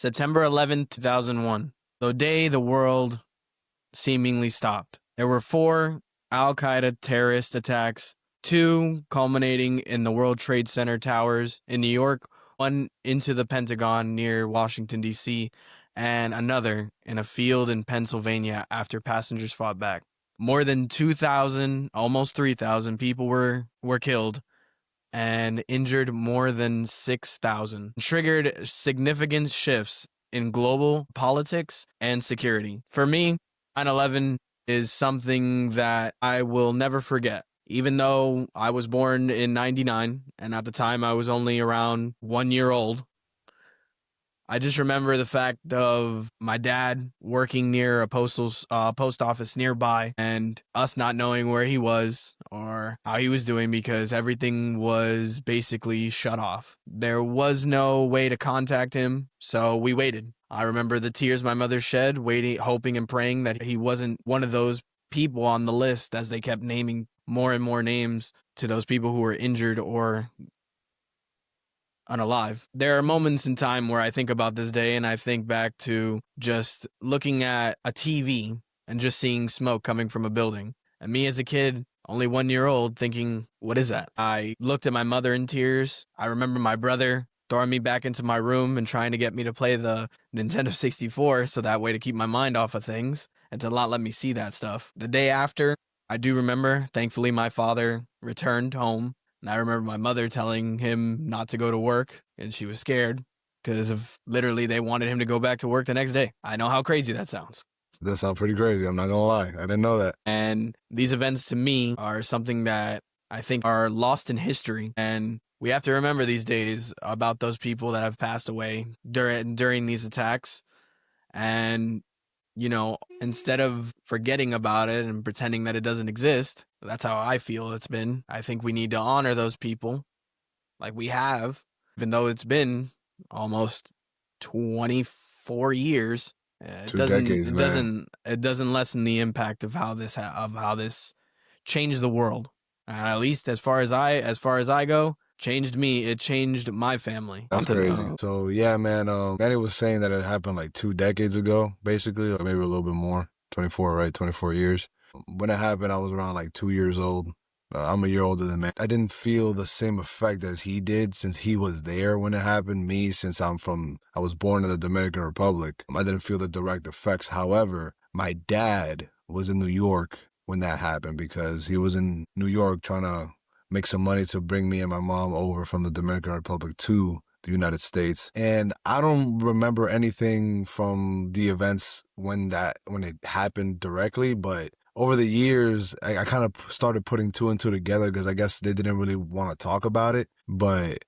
September 11th, 2001, the day the world seemingly stopped. There were 4 Al-Qaeda terrorist attacks, 2 culminating in the World Trade Center towers in New York, 1 into the Pentagon near Washington, D.C., and another in a field in Pennsylvania after passengers fought back. More than 2,000, almost 3,000 people were killed and injured more than 6,000. Triggered significant shifts in global politics and security. For me, 9/11 is something that I will never forget. Even though I was born in 99, and at the time I was only around 1 year old, I just remember the fact of my dad working near a post office nearby and us not knowing where he was or how he was doing because everything was basically shut off. There was no way to contact him, so we waited. I remember the tears my mother shed, waiting, hoping and praying that he wasn't one of those people on the list as they kept naming more and more names to those people who were injured or unalive. There are moments in time where I think about this day and I think back to just looking at a TV and just seeing smoke coming from a building. And me as a kid, only 1 year old, thinking, what is that? I looked at my mother in tears. I remember my brother throwing me back into my room and trying to get me to play the Nintendo 64 so that way to keep my mind off of things and to not let me see that stuff. The day after, I do remember, thankfully my father returned home. And I remember my mother telling him not to go to work, and she was scared because of literally they wanted him to go back to work the next day. I know how crazy that sounds. That sounds pretty crazy. I'm not going to lie. I didn't know that. And these events to me are something that I think are lost in history. And we have to remember these days about those people that have passed away during these attacks. And, you know, instead of forgetting about it and pretending that it doesn't exist, that's how I feel it's been. I think we need to honor those people like we have, even though it's been almost 24 years. It 2 decades, man. It doesn't lessen the impact of how this changed the world. At least as far as I go, changed me. It changed my family. That's crazy. So yeah, man. Manny was saying that it happened like 2 decades ago, basically, or maybe a little bit more. 24, right? 24 years. When it happened, I was around like 2 years old. I'm a year older than man. I didn't feel the same effect as he did since he was there when it happened. Me, since I was born in the Dominican Republic, I didn't feel the direct effects. However, my dad was in New York when that happened because he was in New York trying to make some money to bring me and my mom over from the Dominican Republic to the United States. And I don't remember anything from the events when it happened directly, but over the years, I kind of started putting 2 and 2 together because I guess they didn't really want to talk about it. But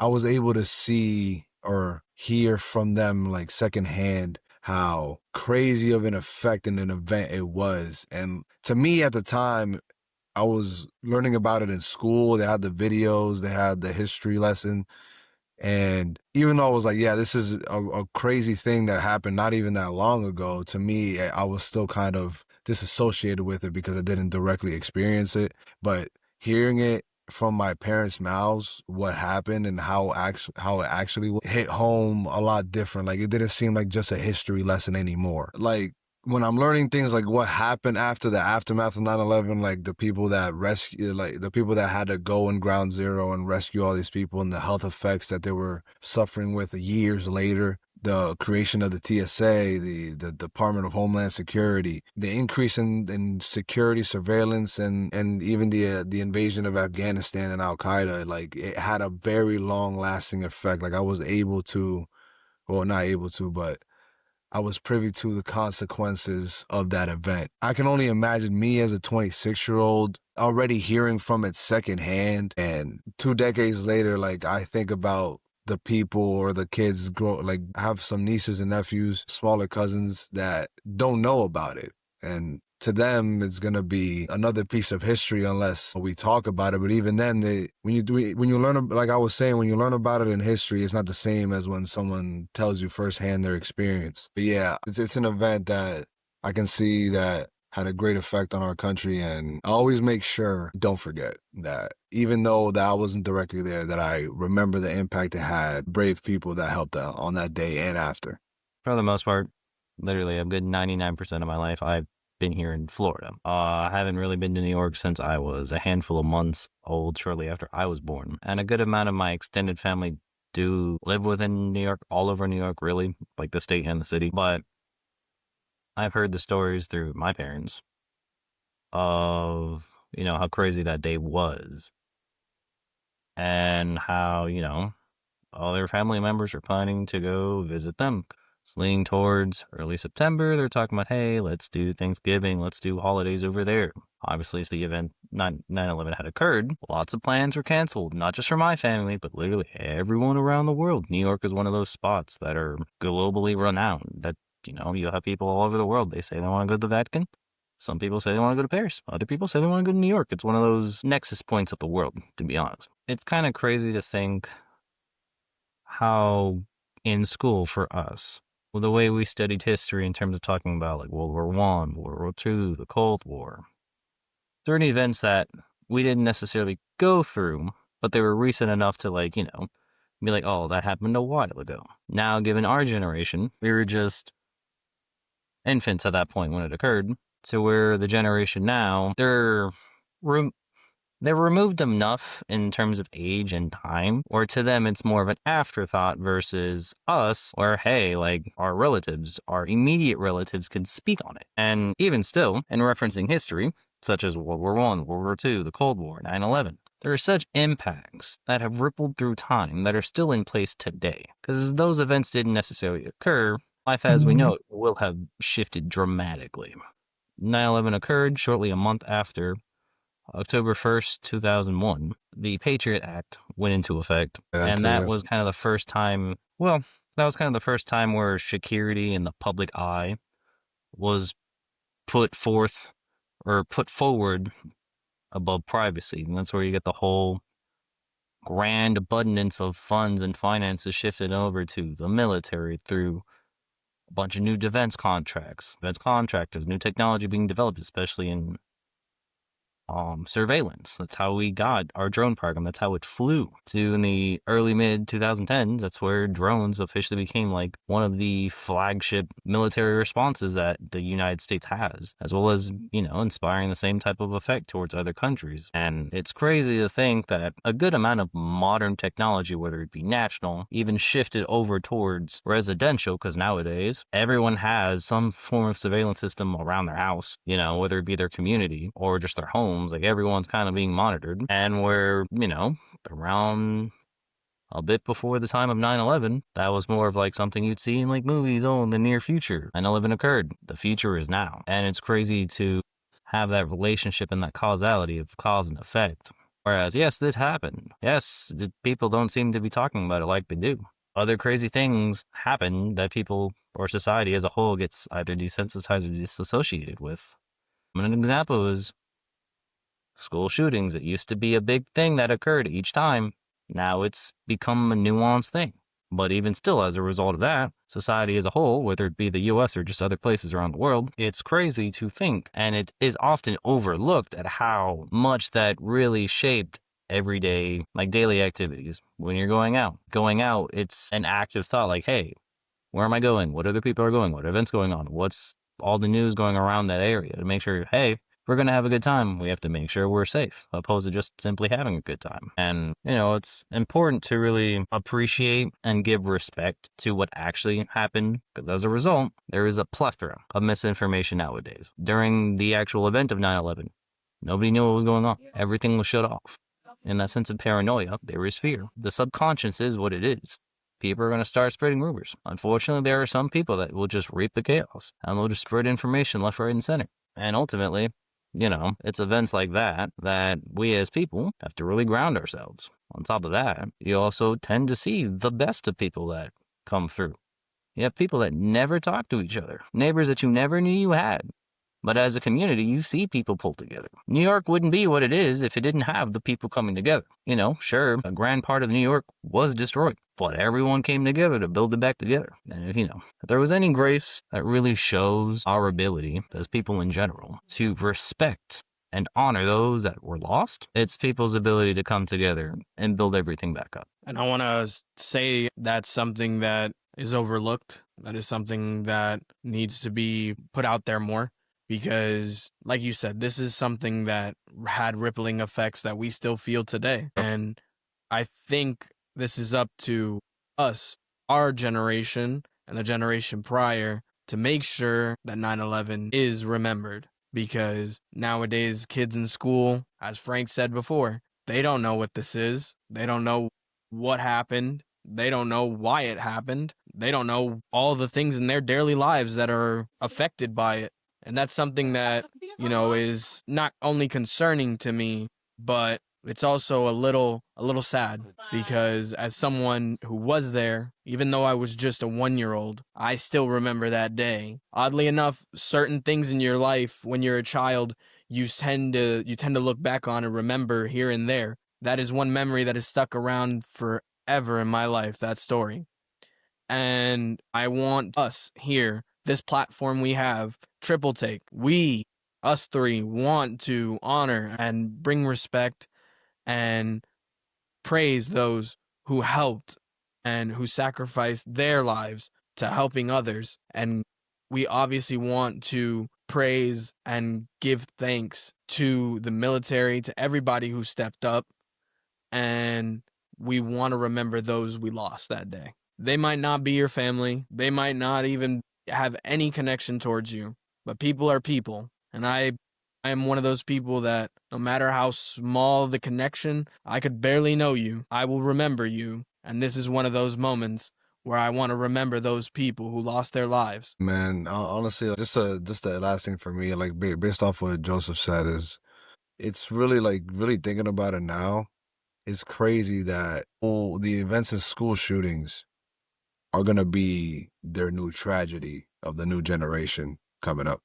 I was able to see or hear from them like secondhand how crazy of an effect and an event it was. And to me at the time, I was learning about it in school. They had the videos, they had the history lesson. And even though I was like, yeah, this is a crazy thing that happened not even that long ago, to me, I was still kind of disassociated with it because I didn't directly experience it. But hearing it from my parents' mouths, what happened and how it actually hit home a lot different. Like, it didn't seem like just a history lesson anymore. Like, when I'm learning things like what happened after the aftermath of 9/11, like the people that the people that had to go in ground zero and rescue all these people and the health effects that they were suffering with years later, the creation of the TSA, the Department of Homeland Security, the increase in security surveillance and even the invasion of Afghanistan and Al-Qaeda, like it had a very long lasting effect. Like I was able to, well, not able to, but I was privy to the consequences of that event. I can only imagine me as a 26-year-old already hearing from it secondhand. And 2 decades later, like I think about the people or the kids I have some nieces and nephews, smaller cousins that don't know about it. And to them, it's going to be another piece of history unless we talk about it. But even then, when you learn, like I was saying, when you learn about it in history, it's not the same as when someone tells you firsthand their experience. But yeah, it's an event that I can see that had a great effect on our country. And I always make sure, don't forget that even though that I wasn't directly there, that I remember the impact it had, brave people that helped out on that day and after. For the most part, literally a good 99% of my life, I've been here in Florida. I haven't really been to New York since I was a handful of months old, shortly after I was born. And a good amount of my extended family do live within New York, all over New York, really, like the state and the city. But I've heard the stories through my parents of, how crazy that day was and how, all their family members are planning to go visit them. It's leaning towards early September. They're talking about, hey, let's do Thanksgiving, let's do holidays over there. Obviously, as the event 9/11 had occurred, lots of plans were canceled, not just for my family, but literally everyone around the world. New York is one of those spots that are globally renowned, that, you have people all over the world. They say they want to go to the Vatican. Some people say they want to go to Paris. Other people say they want to go to New York. It's one of those nexus points of the world, to be honest. It's kind of crazy to think how in school for us, the way we studied history in terms of talking about like World War One, World War Two, the Cold War, certain events that we didn't necessarily go through, but they were recent enough to be like, oh, that happened a while ago. Now, given our generation, we were just infants at that point when it occurred, to where the generation now, they're removed enough in terms of age and time, or to them it's more of an afterthought versus us, where hey, like our relatives, our immediate relatives can speak on it. And even still, in referencing history, such as World War One, World War Two, the Cold War, 9/11, there are such impacts that have rippled through time that are still in place today. Because those events didn't necessarily occur, life as we know it will have shifted dramatically. 9/11 occurred shortly a month after October 1st, 2001, the Patriot Act went into effect. And that was kind of the first time, where security in the public eye was put forward above privacy. And that's where you get the whole grand abundance of funds and finances shifted over to the military through a bunch of new defense contractors, new technology being developed, especially in surveillance. That's how we got our drone program. That's how it flew to in the early mid 2010s. That's where drones officially became like one of the flagship military responses that the United States has, as well as, inspiring the same type of effect towards other countries. And it's crazy to think that a good amount of modern technology, whether it be national, even shifted over towards residential, because nowadays everyone has some form of surveillance system around their house, whether it be their community or just their home. Like everyone's kind of being monitored, and we're, around a bit before the time of 9/11, that was more of like something you'd see in like movies. Oh, in the near future, 9/11 occurred. The future is now. And it's crazy to have that relationship and that causality of cause and effect. Whereas, yes, it happened. Yes, people don't seem to be talking about it like they do. Other crazy things happen that people or society as a whole gets either desensitized or disassociated with. And an example is school shootings. It used to be a big thing that occurred each time. Now it's become a nuanced thing. But even still, as a result of that, society as a whole, whether it be the US or just other places around the world, it's crazy to think, and it is often overlooked at how much that really shaped everyday, like daily activities. When you're going out, it's an active thought like, hey, where am I going? What other people are going? What events going on? What's all the news going around that area to make sure, hey, we're going to have a good time. We have to make sure we're safe, opposed to just simply having a good time. And, it's important to really appreciate and give respect to what actually happened, because as a result, there is a plethora of misinformation nowadays. During the actual event of 9/11, nobody knew what was going on. Everything was shut off. In that sense of paranoia, there is fear. The subconscious is what it is. People are going to start spreading rumors. Unfortunately, there are some people that will just reap the chaos, and they'll just spread information left, right, and center. And ultimately, it's events like that we as people have to really ground ourselves. On top of that, you also tend to see the best of people that come through. You have people that never talk to each other, neighbors that you never knew you had. But as a community, you see people pull together. New York wouldn't be what it is if it didn't have the people coming together. Sure, a grand part of New York was destroyed. but everyone came together to build it back together. And if there was any grace that really shows our ability as people in general to respect and honor those that were lost, it's people's ability to come together and build everything back up. And I want to say that's something that is overlooked. That is something that needs to be put out there more because, like you said, this is something that had rippling effects that we still feel today. And I think this is up to us, our generation, and the generation prior to make sure that 9/11 is remembered. Because nowadays, kids in school, as Frank said before, they don't know what this is. They don't know what happened. They don't know why it happened. They don't know all the things in their daily lives that are affected by it. And that's something that, is not only concerning to me, but it's also a little sad because as someone who was there, even though I was just a 1-year-old, I still remember that day. Oddly enough, certain things in your life when you're a child, you tend to look back on and remember here and there. That is one memory that has stuck around forever in my life, that story. And I want us here, this platform we have, Triple Take, us three, want to honor and bring respect and praise those who helped and who sacrificed their lives to helping others. And we obviously want to praise and give thanks to the military, to everybody who stepped up. And we want to remember those we lost that day. They might not be your family. They might not even have any connection towards you, but people are people. And I am one of those people that no matter how small the connection, I could barely know you, I will remember you. And this is one of those moments where I want to remember those people who lost their lives. Man, honestly, just the last thing for me, like based off what Joseph said, is it's really really thinking about it now. It's crazy that the events of school shootings are gonna be their new tragedy of the new generation coming up.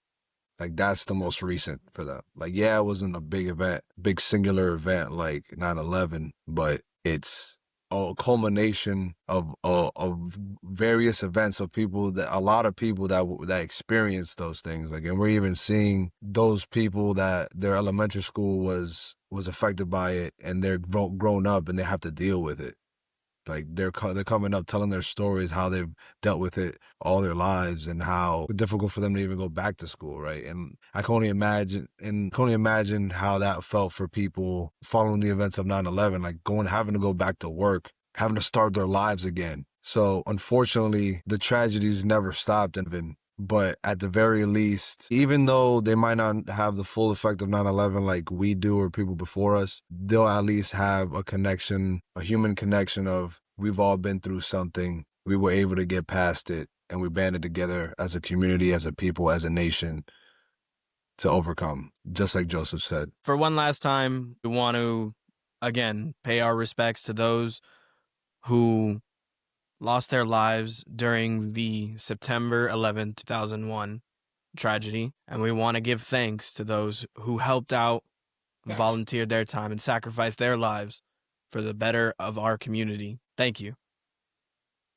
Like that's the most recent for them. Like, yeah, it wasn't a big event, big singular event like 9/11, but it's a culmination of various events of a lot of people that experienced those things. Like, and we're even seeing those people that their elementary school was affected by it, and they're grown up and they have to deal with it. Like they're coming up telling their stories, how they've dealt with it all their lives and how difficult for them to even go back to school, right? And I can only imagine how that felt for people following the events of 9/11, like having to go back to work, having to start their lives again. So unfortunately, the tragedies never stopped, but at the very least, even though they might not have the full effect of 9/11 like we do or people before us, they'll at least have a connection, a human connection of we've all been through something, we were able to get past it, and we banded together as a community, as a people, as a nation to overcome, just like Joseph said. For one last time, we want to, again, pay our respects to those who lost their lives during the September 11th, 2001 tragedy. And we want to give thanks to those who helped out, volunteered their time, and sacrificed their lives for the better of our community. Thank you.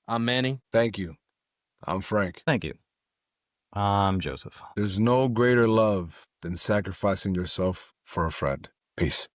I'm Manny. Thank you. I'm Frank. Thank you. I'm Joseph. There's no greater love than sacrificing yourself for a friend. Peace.